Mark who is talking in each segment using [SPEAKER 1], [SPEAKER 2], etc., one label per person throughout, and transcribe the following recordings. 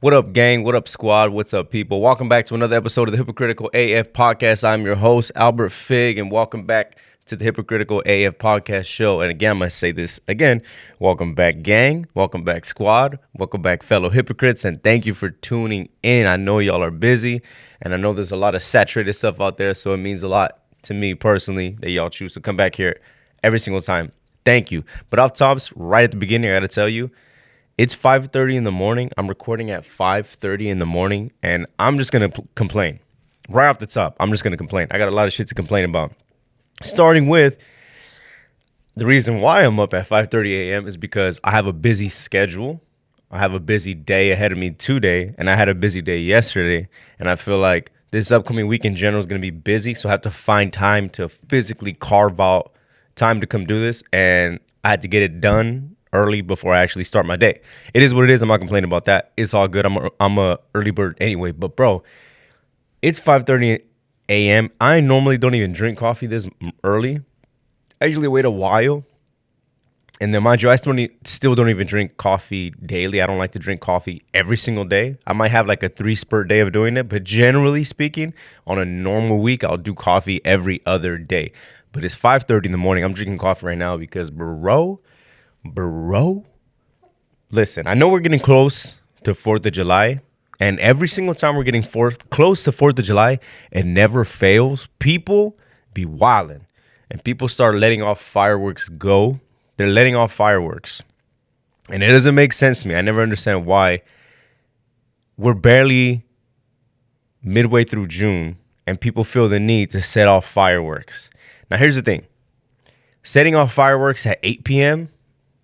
[SPEAKER 1] What up, gang? What up, squad? What's up, people? Welcome back to another episode of the Hypocritical AF Podcast. I'm your host, Albert Fig, and welcome back to the Hypocritical AF Podcast show. And again, I'm going to say this again. Welcome back, gang. Welcome back, squad. Welcome back, fellow hypocrites. And thank you for tuning in. I know y'all are busy, and I know there's a lot of saturated stuff out there, so it means a lot to me personally that y'all choose to come back here every single time. Thank you. But off tops, right at the beginning, I got to tell you, it's 5:30 in the morning. I'm recording at 5:30 in the morning, and I'm just going to complain. Right off the top, I'm just going to complain. I got a lot of shit to complain about. Starting with the reason why I'm up at 5:30 a.m. is because I have a busy schedule. I have a busy day ahead of me today, and I had a busy day yesterday, and I feel like this upcoming week in general is going to be busy, so I have to find time to physically carve out time to come do this, and I had to get it done early before I actually start my day. It is what it is. I'm not complaining about that. It's all good. I'm a early bird anyway. But bro, it's 5:30 a.m. I normally don't even drink coffee this early. I usually wait a while. And then mind you, I still don't even drink coffee daily. I don't like to drink coffee every single day. I might have like a 3-spurt day of doing it. But generally speaking, on a normal week, I'll do coffee every other day. But it's 5:30 in the morning. I'm drinking coffee right now because bro, listen, I know we're getting close to 4th of July, and every single time we're getting close to 4th of July, it never fails. People be wilding, and people start letting off fireworks go. They're letting off fireworks, and it doesn't make sense to me. I never understand why. We're barely midway through June, and people feel the need to set off fireworks. Now, here's the thing. Setting off fireworks at 8 p.m.,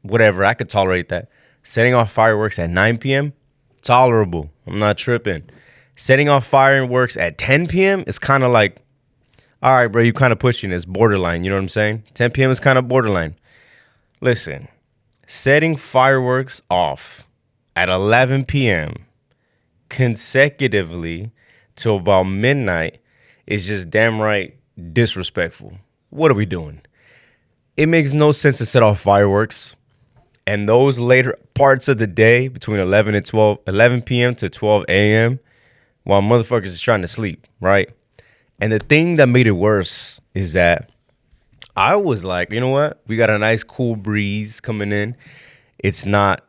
[SPEAKER 1] whatever, I could tolerate that. Setting off fireworks at 9 p.m., tolerable. I'm not tripping. Setting off fireworks at 10 p.m. is kind of like, all right, bro, you kind of pushing. It's borderline. You know what I'm saying? 10 p.m. is kind of borderline. Listen, setting fireworks off at 11 p.m. consecutively to about midnight is just damn right disrespectful. What are we doing? It makes no sense to set off fireworks. And those later parts of the day between 11 p.m. to 12 a.m. while motherfuckers is trying to sleep, right? And the thing that made it worse is that I was like, you know what? We got a nice cool breeze coming in. It's not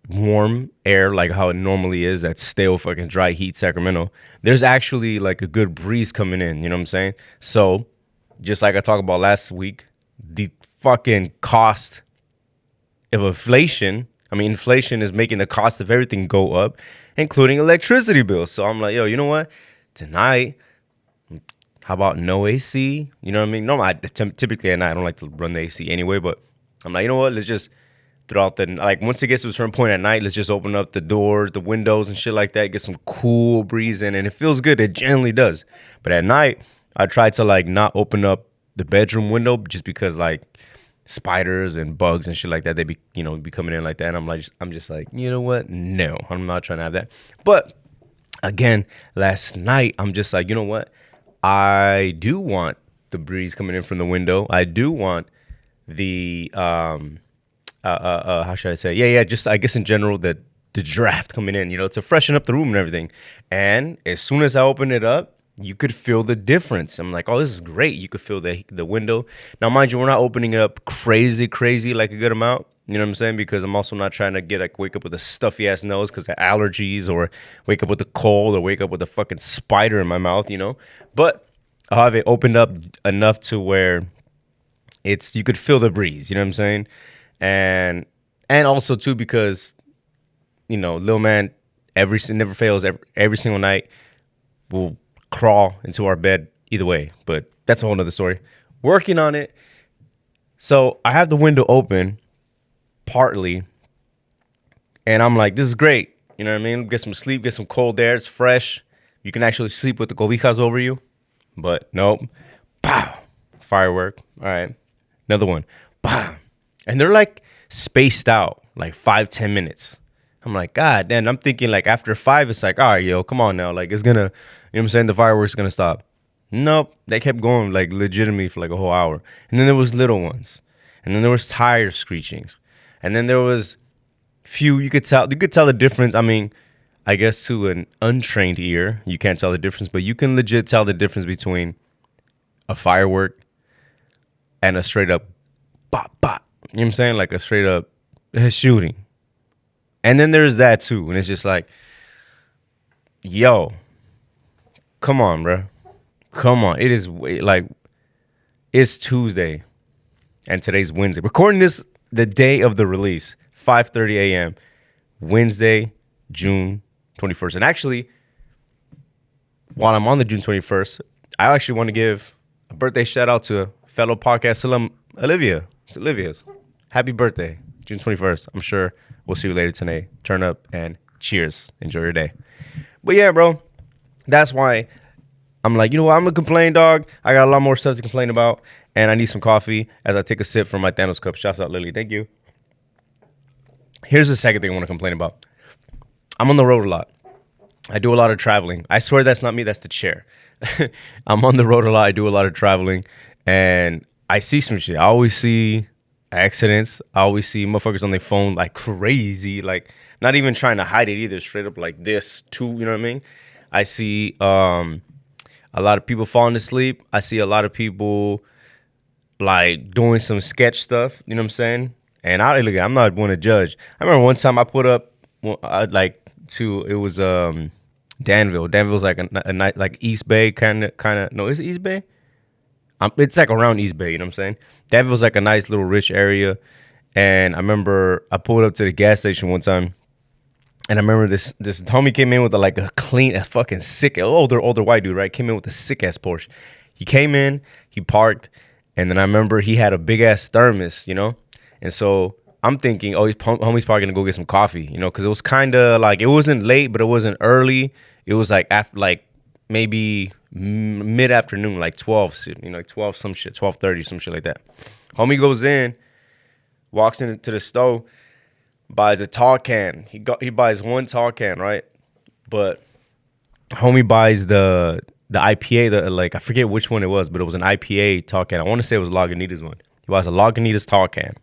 [SPEAKER 1] warm air like how it normally is. That stale fucking dry heat Sacramento. There's actually like a good breeze coming in. You know what I'm saying? So just like I talked about last week, the fucking cost of inflation, inflation is making the cost of everything go up, including electricity bills. So I'm like, yo, you know what? Tonight, how about no AC? You know what I mean? No, typically at night, I don't like to run the AC anyway, but I'm like, you know what? Let's just throughout the, like, once it gets to a certain point at night, let's just open up the doors, the windows and shit like that, get some cool breeze in, and it feels good. It generally does. But at night, I try to, like, not open up the bedroom window just because, like, spiders and bugs and shit like that, they be coming in like that, and I'm just like, you know what? No, I'm not trying to have that. But again, last night I'm just like, you know what? I do want the breeze coming in from the window. I do want the how should I say? Yeah, just I guess in general the draft coming in, to freshen up the room and everything. And as soon as I open it up, you could feel the difference. I'm like, oh, this is great. You could feel the window. Now, mind you, we're not opening it up crazy, like a good amount. You know what I'm saying? Because I'm also not trying to wake up with a stuffy ass nose because of allergies, or wake up with a cold, or wake up with a fucking spider in my mouth, But I'll have it opened up enough to where you could feel the breeze. You know what I'm saying? And also too because Lil Man never fails every single night. Will crawl into our bed either way, but that's a whole nother story. Working on it. So I have the window open partly, and I'm like, this is great. You know what I mean? Get some sleep, get some cold air. It's fresh. You can actually sleep with the cobijas over you. But nope. Pow. Firework. All right. Another one. Pow. And they're like spaced out, like 5-10 minutes. I'm like, God damn. I'm thinking like after 5, it's like, all right, yo, come on now. Like, it's gonna, you know what I'm saying? The fireworks are going to stop. Nope. They kept going like legitimately for like a whole hour. And then there was little ones. And then there was tire screechings. And then there was few, you could tell the difference. I mean, I guess to an untrained ear, you can't tell the difference, but you can legit tell the difference between a firework and a straight up bop bop. You know what I'm saying? Like a straight up shooting. And then there's that too. And it's just like, yo, come on, bro. Come on. It is like, it's Tuesday and today's Wednesday. Recording this the day of the release, 5:30 a.m., Wednesday, June 21st. And actually, while I'm on the June 21st, I actually want to give a birthday shout out to fellow podcast alum, Olivia. It's Olivia's. Happy birthday, June 21st. I'm sure we'll see you later today. Turn up and cheers. Enjoy your day. But yeah, bro, that's why I'm like, you know what? I'm going to complain, dog. I got a lot more stuff to complain about, and I need some coffee as I take a sip from my Thanos cup. Shouts out, Lily. Thank you. Here's the second thing I want to complain about. I'm on the road a lot. I do a lot of traveling. I swear that's not me. That's the chair. I'm on the road a lot. I do a lot of traveling, and I see some shit. I always see accidents. I always see motherfuckers on their phone like crazy, like not even trying to hide it either, straight up like this too, you know what I mean? I see a lot of people falling asleep. I see a lot of people like doing some sketch stuff, you know what I'm saying? And I'm not one to judge. I remember one time I put up it was Danville. Danville's like a night, like East Bay kind of. No, is it East Bay? It's like around East Bay, you know what I'm saying? Danville's like a nice little rich area. And I remember I pulled up to the gas station one time, and I remember this homie came in with a fucking sick, older white dude, right? Came in with a sick ass Porsche. He came in, he parked, and then I remember he had a big ass thermos, you know? And so I'm thinking, oh, homie's probably gonna go get some coffee, you know? Because it was kind of like, it wasn't late, but it wasn't early. It was like after, like maybe mid-afternoon, like 12, you know, like 12 some shit, 12:30, some shit like that. Homie goes in, walks into the stove, buys a tall can. He buys one tall can, right? But homie buys the IPA, I forget which one it was, but it was an IPA tall can. I want to say it was Lagunitas one. He buys a Lagunitas tall can,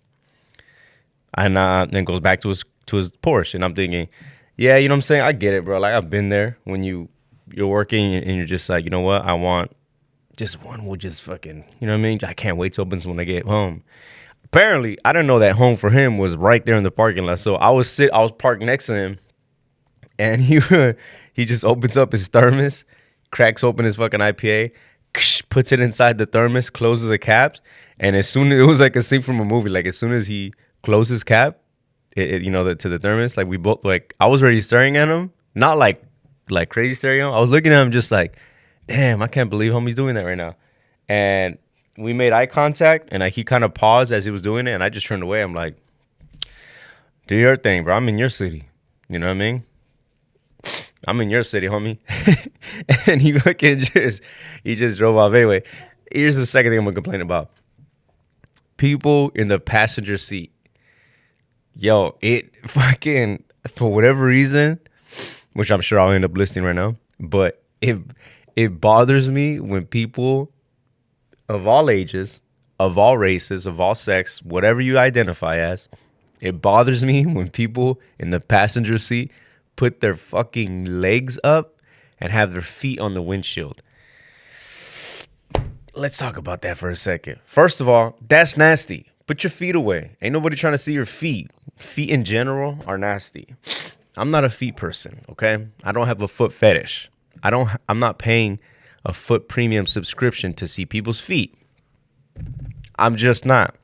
[SPEAKER 1] and then goes back to his Porsche. And I'm thinking, yeah, you know what I'm saying? I get it, bro. Like, I've been there when you're working and you're just like, you know what? I want just one. We'll just fucking, you know what I mean? I can't wait to open this when I get home. Apparently, I didn't know that home for him was right there in the parking lot. So I was parked next to him, and he just opens up his thermos, cracks open his fucking IPA, puts it inside the thermos, closes the caps, and as soon as, it was like a scene from a movie. Like, as soon as he closed his cap, to the thermos, like, we both, like, I was already staring at him, not like crazy staring at him. I was looking at him just like, damn, I can't believe homie's doing that right now. And we made eye contact, and he kind of paused as he was doing it, and I just turned away. I'm like, do your thing, bro. I'm in your city. You know what I mean? I'm in your city, homie. And he fucking just drove off. Anyway, here's the second thing I'm going to complain about. People in the passenger seat. Yo, it fucking, for whatever reason, which I'm sure I'll end up listing right now, but it bothers me when people of all ages, of all races, of all sex, whatever you identify as, it bothers me when people in the passenger seat put their fucking legs up and have their feet on the windshield. Let's talk about that for a second. First of all, that's nasty. Put your feet away. Ain't nobody trying to see your feet. Feet in general are nasty. I'm not a feet person, okay? I don't have a foot fetish. I'm not paying a foot premium subscription to see people's feet. I'm just not.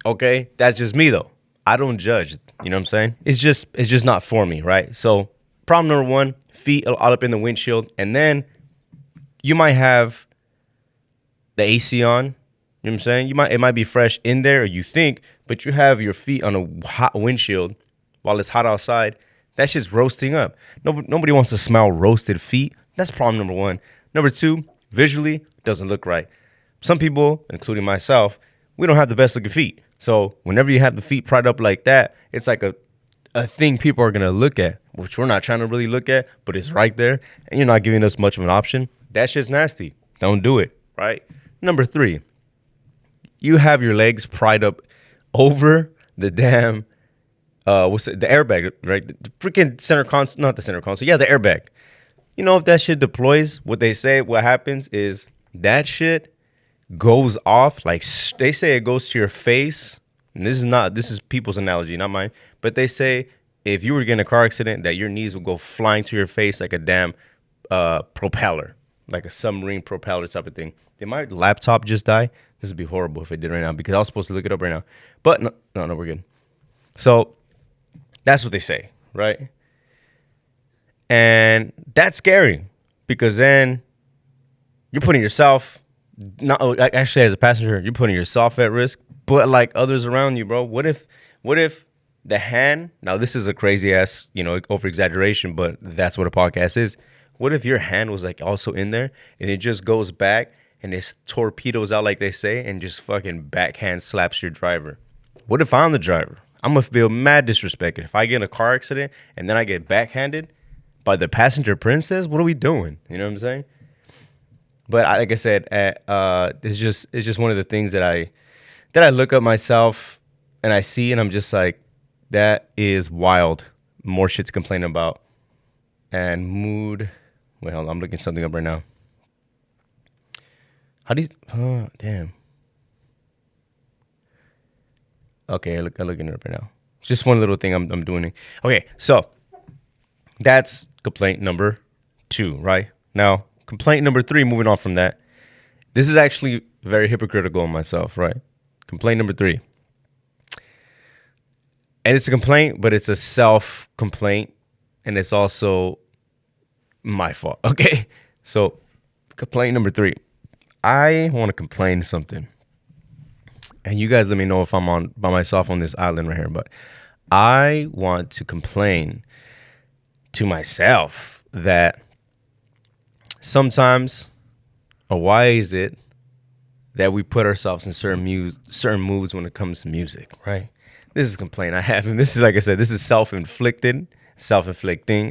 [SPEAKER 1] Okay? That's just me though. I don't judge. You know what I'm saying? It's just not for me, right? So problem number one, feet all up in the windshield. And then you might have the AC on. You know what I'm saying? It might be fresh in there, or you think, but you have your feet on a hot windshield while it's hot outside. That shit's roasting up. Nobody wants to smell roasted feet. That's problem number one. Number two, visually, doesn't look right. Some people, including myself, we don't have the best looking feet. So whenever you have the feet pried up like that, it's like a thing people are going to look at, which we're not trying to really look at, but it's right there, and you're not giving us much of an option. That shit's nasty. Don't do it, right? Number three, you have your legs pried up over the damn what's it, the airbag, right? The freaking center console, not the center console. Yeah, the airbag. You know, if that shit deploys, what happens is that shit goes off. Like they say it goes to your face. And this is people's analogy, not mine. But they say if you were to get in a car accident, that your knees will go flying to your face like a damn propeller, like a submarine propeller type of thing. Did my laptop just die? This would be horrible if it did right now because I was supposed to look it up right now. But no, we're good. So that's what they say, right? And that's scary because then you're putting yourself, not actually as a passenger, you're putting yourself at risk, but like others around you, bro. What if the hand, now this is a crazy ass, over exaggeration, but that's what a podcast is. What if your hand was like also in there and it just goes back and it torpedoes out like they say and just fucking backhand slaps your driver? What if I'm the driver? I'm gonna feel mad disrespected. If I get in a car accident and then I get backhanded by the passenger princess, what are we doing? You know what I'm saying? But like I said, it's just one of the things that I look up myself and I see and I'm just like, that is wild. More shit to complain about. And mood. Wait, hold on, I'm looking something up right now. How do you? Oh, damn. Okay, I'm looking it up right now. It's just one little thing I'm doing. Okay, so that's complaint number 2, right? Now, complaint number 3, moving on from that. This is actually very hypocritical in myself, right? Complaint number 3. And it's a complaint, but it's a self-complaint, and it's also my fault, okay? So, complaint number 3. I want to complain something. And you guys let me know if I'm on by myself on this island right here, but I want to complain to myself that sometimes, or why is it that we put ourselves in certain moods when it comes to music, right? This is a complaint I have, and this is, like I said, this is self-inflicting,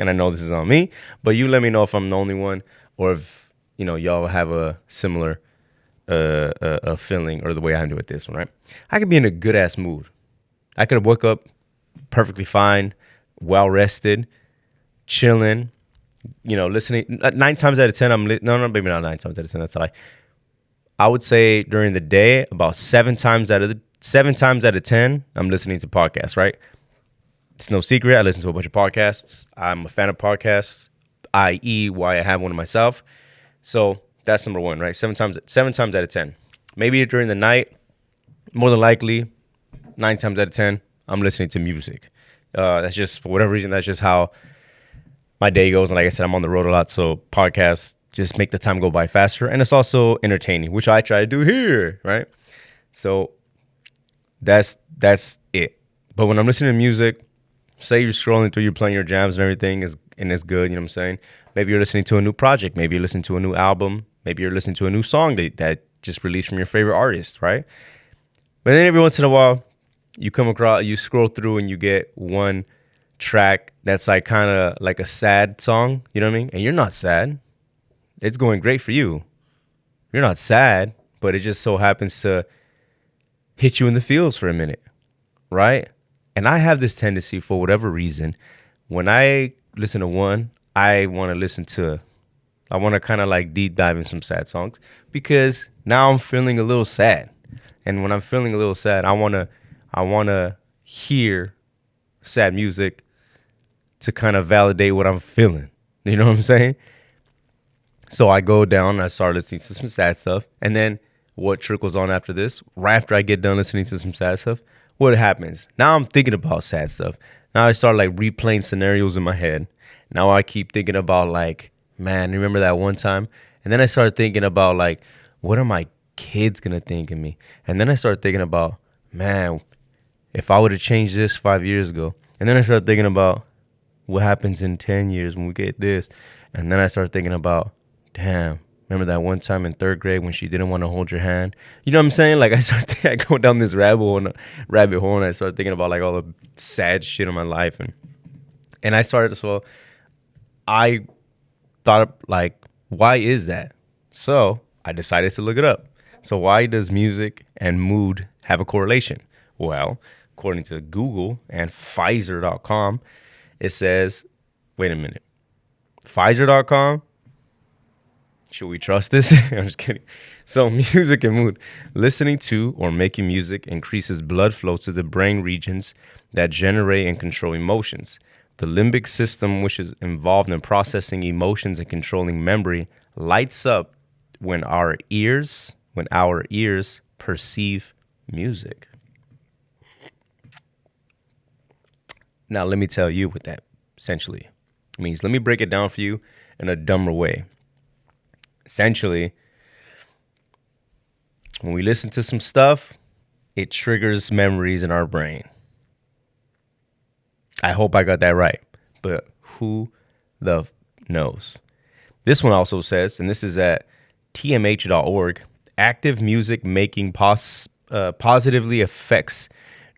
[SPEAKER 1] and I know this is on me, but you let me know if I'm the only one or if, y'all have a similar a feeling or the way I do with this one, right? I could be in a good ass mood. I could have woke up perfectly fine, well rested, chilling, listening. 9 times out of 10, maybe not 9 times out of 10. That's a lie. I would say during the day, about 7 times out of 10, I'm listening to podcasts, right? It's no secret. I listen to a bunch of podcasts. I'm a fan of podcasts, i.e., why I have one of myself. So that's number 1, right? 7 times out of 10. Maybe during the night, more than likely, 9 times out of 10, I'm listening to music. That's just, for whatever reason, that's just how my day goes. And like I said, I'm on the road a lot, so podcasts just make the time go by faster. And it's also entertaining, which I try to do here, right? So that's it. But when I'm listening to music, say you're scrolling through, you're playing your jams and everything, and it's good, you know what I'm saying? Maybe you're listening to a new project. Maybe you're listening to a new album. Maybe you're listening to a new song that just released from your favorite artist, right? But then every once in a while, you scroll through and you get one track that's like kind of like a sad song, you know what I mean? And you're not sad. It's going great for you. You're not sad, but it just so happens to hit you in the feels for a minute, right? And I have this tendency, for whatever reason, when I listen to one, I want to kind of like deep dive in some sad songs because now I'm feeling a little sad. And when I'm feeling a little sad, I want to hear sad music to kind of validate what I'm feeling. You know what I'm saying? So I go down and I start listening to some sad stuff. And then what trickles on after this, right after I get done listening to some sad stuff, what happens? Now I'm thinking about sad stuff. Now I start like replaying scenarios in my head. Now I keep thinking about like, man, remember that one time? And then I start thinking about like, what are my kids going to think of me? And then I start thinking about, man, if I would have changed this 5 years ago. And then I start thinking about what happens in 10 years when we get this. And then I start thinking about, damn, remember that one time in 3rd grade when she didn't want to hold your hand? You know what I'm saying? Like I go down this rabbit hole and I start thinking about like all the sad shit in my life. And I started, so I thought like, why is that? So I decided to look it up. So why does music and mood have a correlation? Well, according to Google and Pfizer.com, it says, wait a minute, Pfizer.com? Should we trust this? I'm just kidding. So music and mood. Listening to or making music increases blood flow to the brain regions that generate and control emotions. The limbic system, which is involved in processing emotions and controlling memory, lights up when our ears perceive music. Now, let me tell you what that essentially means. Let me break it down for you in a dumber way. Essentially, when we listen to some stuff, it triggers memories in our brain. I hope I got that right, but who the knows? This one also says, and this is at tmh.org, active music making positively affects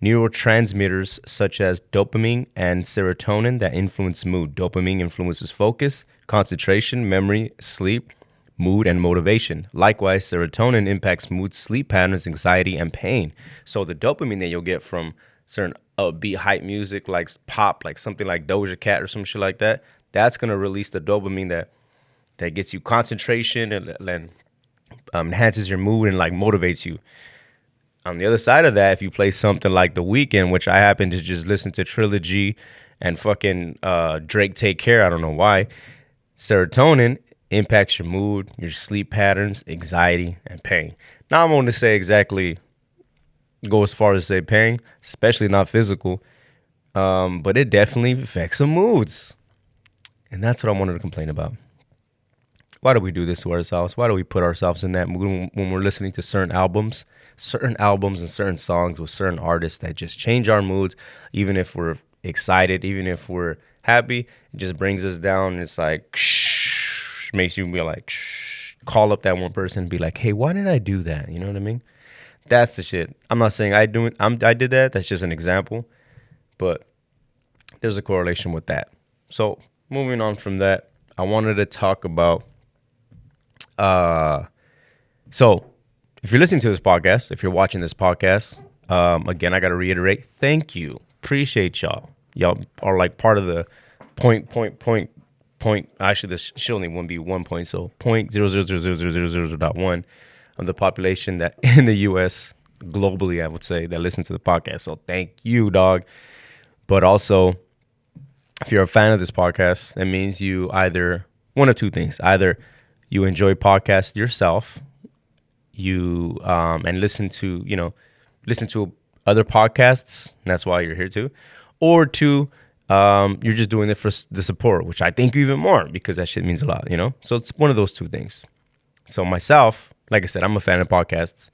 [SPEAKER 1] neurotransmitters such as dopamine and serotonin that influence mood. Dopamine influences focus, concentration, memory, sleep, mood, and motivation. Likewise, serotonin impacts mood, sleep patterns, anxiety, and pain. So the dopamine that you'll get from certain upbeat hype music like pop, like something like Doja Cat or some shit like that, that's going to release the dopamine that gets you concentration and enhances your mood and like motivates you. On the other side of that, if you play something like The Weeknd, which I happen to just listen to Trilogy and fucking Drake Take Care, I don't know why, serotonin impacts your mood, your sleep patterns, anxiety, and pain. Now, I'm going to say exactly, go as far as say pain, especially not physical, but it definitely affects the moods. And that's what I wanted to complain about. Why do we do this to ourselves? Why do we put ourselves in that mood when we're listening to certain albums and certain songs with certain artists that just change our moods, even if we're excited, even if we're happy, it just brings us down. It's like, makes you be like, call up that one person and be like, hey, why did I do that? You know what I mean? That's the shit. I'm not saying I did that. That's just an example. But there's a correlation with that. So moving on from that, I wanted to talk about, so if you're listening to this podcast, if you're watching this podcast, again, I got to reiterate, thank you. Appreciate y'all. Y'all are like part of the point. Actually, this should only be 1 point. So 0.0000000.1 of the population that in the U.S. globally, I would say, that listen to the podcast. So thank you, dog. But also, if you're a fan of this podcast, that means you either one of two things: either you enjoy podcasts yourself, you and listen to other podcasts, and that's why you're here too, or two, you're just doing it for the support, which I thank you even more because that shit means a lot, you know? So it's one of those two things. So myself, like I said, I'm a fan of podcasts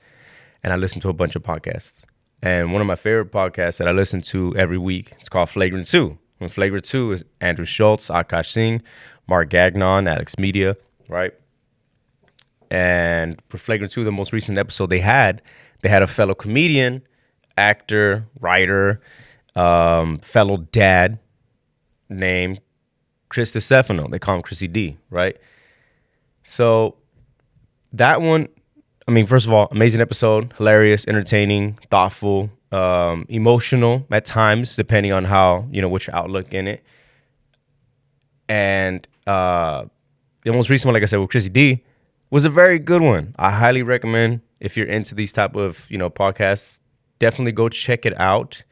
[SPEAKER 1] and I listen to a bunch of podcasts. And one of my favorite podcasts that I listen to every week, it's called Flagrant 2. And Flagrant 2 is Andrew Schultz, Akash Singh, Mark Gagnon, Alex Media, right? And for Flagrant 2, the most recent episode they had a fellow comedian, actor, writer, fellow dad named Chris Distefano. They call him Chrissy D, right? So that one, I mean, first of all, amazing episode, hilarious, entertaining, thoughtful, emotional at times, depending on how, what's your outlook in it. And the most recent one, like I said, with Chrissy D, was a very good one. I highly recommend, if you're into these type of, podcasts, definitely go check it out.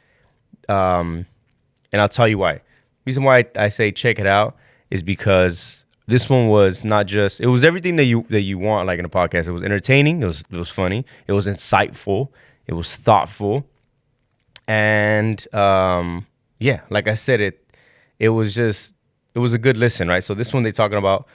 [SPEAKER 1] And I'll tell you why. Reason why I say check it out is because this one was not just, it was everything that you want, like in a podcast. It was entertaining, it was funny, it was insightful, it was thoughtful. And yeah, like I said, it was a good listen, right? So this one they're talking about,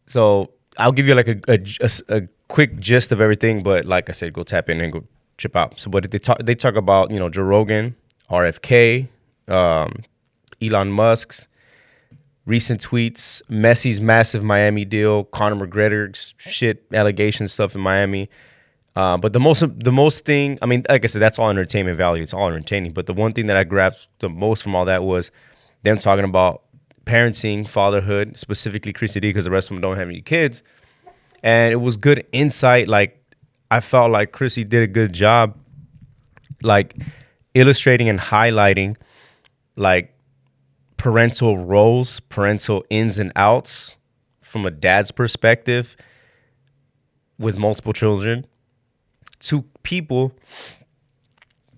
[SPEAKER 1] so I'll give you like a quick gist of everything, but like I said, go tap in and go chip out. So but they talk about, Joe Rogan, RFK, Elon Musk's recent tweets, Messi's massive Miami deal, Conor McGregor's shit allegations stuff in Miami. But the most thing, I mean, like I said, that's all entertainment value. It's all entertaining. But the one thing that I grabbed the most from all that was them talking about parenting, fatherhood, specifically Chrissy D, because the rest of them don't have any kids. And it was good insight. Like, I felt like Chrissy did a good job, like, illustrating and highlighting like parental roles, parental ins and outs from a dad's perspective with multiple children to people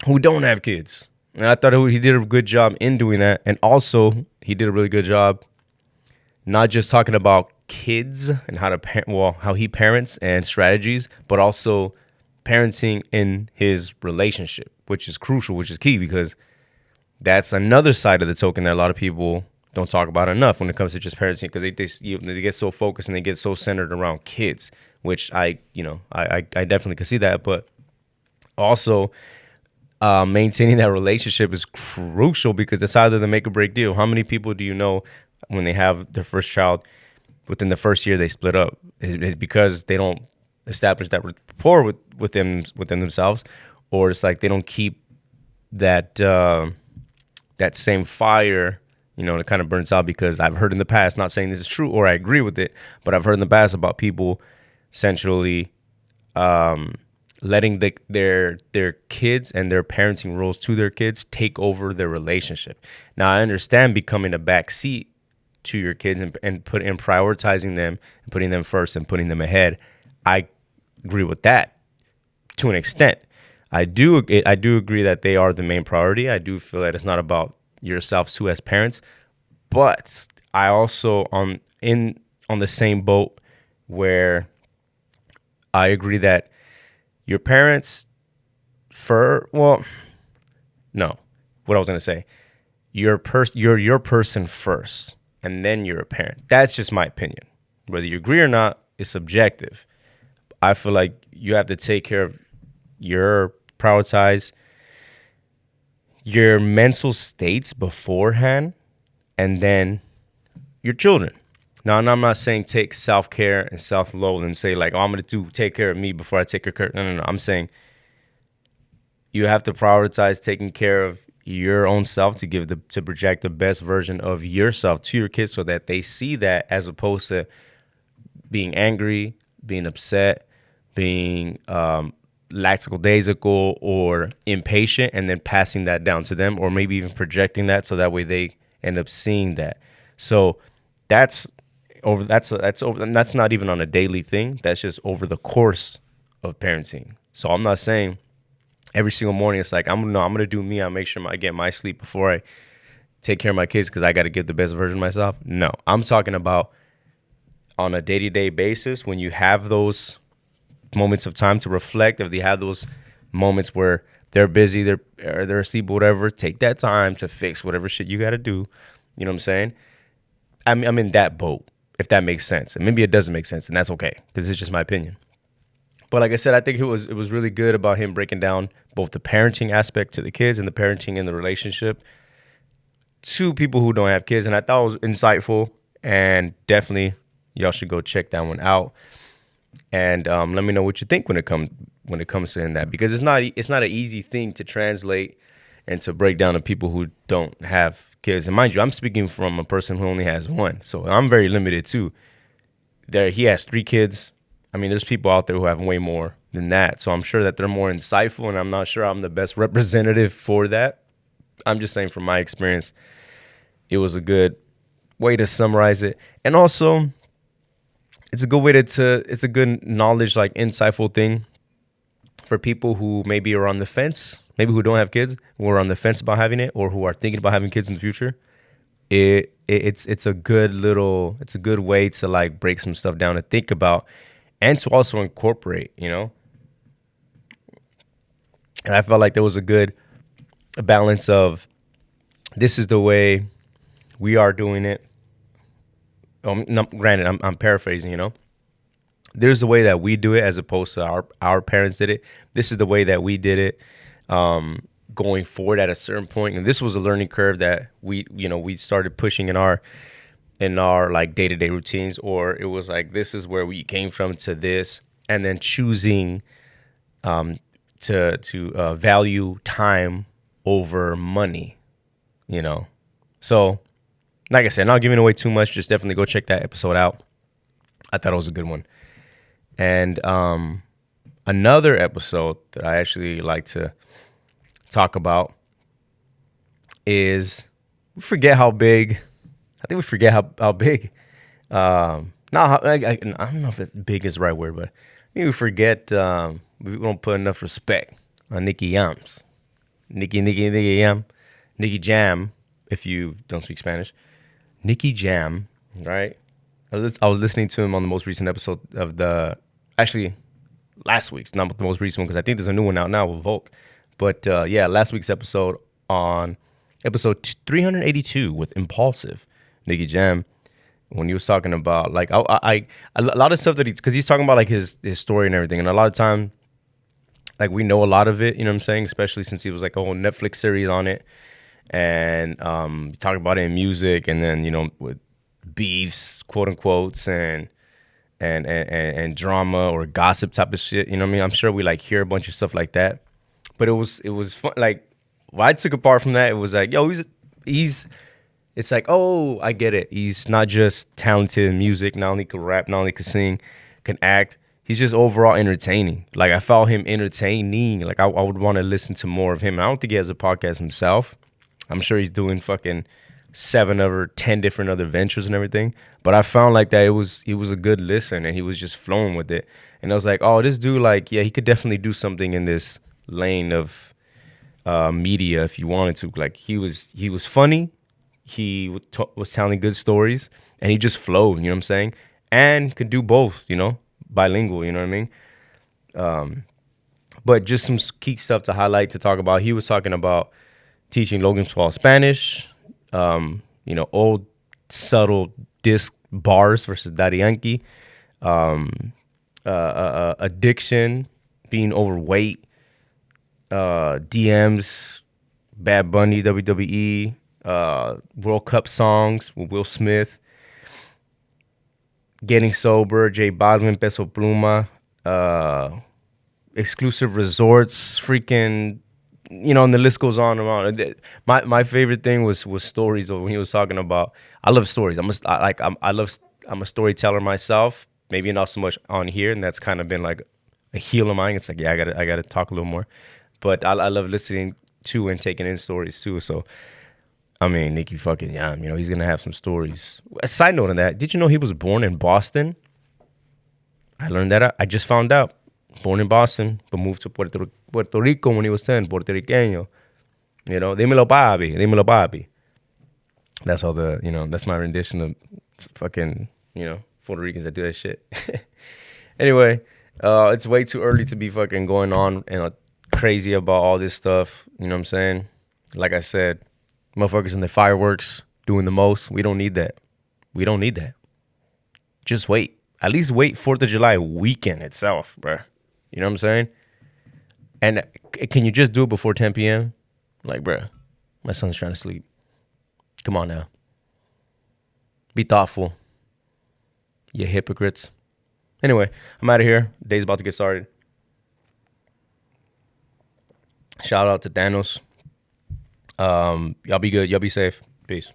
[SPEAKER 1] who don't have kids. And I thought he did a good job in doing that. And also, he did a really good job not just talking about kids and how he parents and strategies, but also parenting in his relationship, which is crucial, which is key, because that's another side of the token that a lot of people don't talk about enough when it comes to just parenting, because they get so focused and they get so centered around kids, which I definitely can see that. But also, maintaining that relationship is crucial, because it's either the make or break deal. How many people do you know when they have their first child, within the first year they split up? It's because they don't establish that rapport within themselves, or it's like they don't keep that that same fire. It kind of burns out, because I've heard in the past, not saying this is true or I agree with it, but I've heard in the past about people essentially letting their kids and their parenting roles to their kids take over their relationship. Now, I understand becoming a backseat to your kids and prioritizing them and putting them first and putting them ahead. I agree with that to an extent. I do agree that they are the main priority. I do feel that it's not about yourselves too as parents, but I also on the same boat where I agree that your parents what I was gonna say, you're your person first, and then you're a parent. That's just my opinion. Whether you agree or not is subjective. I feel like you have to take care of prioritize your mental states beforehand, and then your children. Now, and I'm not saying take self-care and self-loathe and say like, I'm going to take care of me before I take care. No. I'm saying you have to prioritize taking care of your own self to project the best version of yourself to your kids, so that they see that, as opposed to being angry, being upset, being lackadaisical or impatient, and then passing that down to them, or maybe even projecting that, so that way they end up seeing that. So that's not even on a daily thing. That's just over the course of parenting. So I'm not saying every single morning it's like I'm gonna do me. I'll make sure I get my sleep before I take care of my kids, because I got to give the best version of myself. No, I'm talking about on a day-to-day basis, when you have those moments of time to reflect, if they have those moments where they're busy, they're asleep, whatever, take that time to fix whatever shit you got to do. You know what I'm saying? I'm in that boat, if that makes sense. And maybe it doesn't make sense, and that's okay, because it's just my opinion. But like I said, I think it was really good about him breaking down both the parenting aspect to the kids and the parenting in the relationship to people who don't have kids. And I thought it was insightful, and definitely y'all should go check that one out. And let me know what you think when it comes to that, because it's not an easy thing to translate and to break down to people who don't have kids. And mind you, I'm speaking from a person who only has one, so I'm very limited too. He has 3 kids. I mean, there's people out there who have way more than that, so I'm sure that they're more insightful, and I'm not sure I'm the best representative for that. I'm just saying, from my experience, it was a good way to summarize it, and also it's a good way it's a good knowledge, like insightful thing for people who maybe are on the fence, maybe who don't have kids, who are on the fence about having it, or who are thinking about having kids in the future. It's a good way to like break some stuff down to think about, and to also incorporate, And I felt like there was a good balance of, this is the way we are doing it. Granted, I'm paraphrasing, There's the way that we do it, as opposed to our parents did it. This is the way that we did it going forward at a certain point. And this was a learning curve that we started pushing in our like day-to-day routines, or it was like, this is where we came from to this, and then choosing to value time over money, So, like I said, not giving away too much, just definitely go check that episode out. I thought it was a good one. And another episode that I actually like to talk about is we forget how big. I think we forget how big. Not how, I don't know if big is the right word, but I think we forget. We don't put enough respect on Nicky Yams, Nicky Yam, Nicky Jam. If you don't speak Spanish, Nicky Jam, right? I was listening to him on the most recent episode of actually last week's, not the most recent one because I think there's a new one out now with Volk. But yeah, last week's episode on episode 382 with Impulsive, Nicky Jam, when he was talking about like I a lot of stuff that he's talking about like his story and everything, and a lot of time like we know a lot of it, you know what I'm saying, especially since he was like a whole Netflix series on it, and talking about it in music, and then with beefs, quote unquotes, and drama or gossip type of shit. You know what I mean? I'm sure we like hear a bunch of stuff like that, but it was fun. Like what I took apart from that, it was like, yo, he's. It's like, oh, I get it. He's not just talented in music, not only can rap, not only can sing, can act. He's just overall entertaining. Like I found him entertaining. Like I would want to listen to more of him. I don't think he has a podcast himself. I'm sure he's doing fucking 7 or 10 different other ventures and everything. But I found like that he was a good listen and he was just flowing with it. And I was like, oh, this dude, like, yeah, he could definitely do something in this lane of media if you wanted to. Like he was funny. He was telling good stories and he just flowed, you know what I'm saying? And could do both, bilingual, you know what I mean? But just some key stuff to highlight, to talk about. He was talking about teaching Logan Paul Spanish, old subtle disc bars versus Daddy Yankee, addiction, being overweight, DMs, Bad Bunny, WWE, World Cup songs with Will Smith, getting sober, J Balvin, Peso Pluma, exclusive resorts, freaking, and the list goes on and on. My favorite thing was stories. When he was talking about, I love stories. I'm a storyteller myself. Maybe not so much on here, and that's kind of been like a heel of mine. It's like, yeah, I gotta talk a little more, but I love listening to and taking in stories too. So. I mean, Nicky fucking Yam, he's going to have some stories. A side note on that, did you know he was born in Boston? I learned that out. I just found out. Born in Boston, but moved to Puerto Rico when he was 10, Puerto Riqueño. Dímelo papi. That's all that's my rendition of fucking, Puerto Ricans that do that shit. Anyway, it's way too early to be fucking going on and crazy about all this stuff. You know what I'm saying? Like I said, motherfuckers in the fireworks doing the most. We don't need that. Just wait. At least wait 4th of July weekend itself, bruh. You know what I'm saying? And can you just do it before 10 p.m.? Like, bruh, my son's trying to sleep. Come on now. Be thoughtful. You hypocrites. Anyway, I'm out of here. Day's about to get started. Shout out to Thanos. Y'all be good. Y'all be safe. Peace.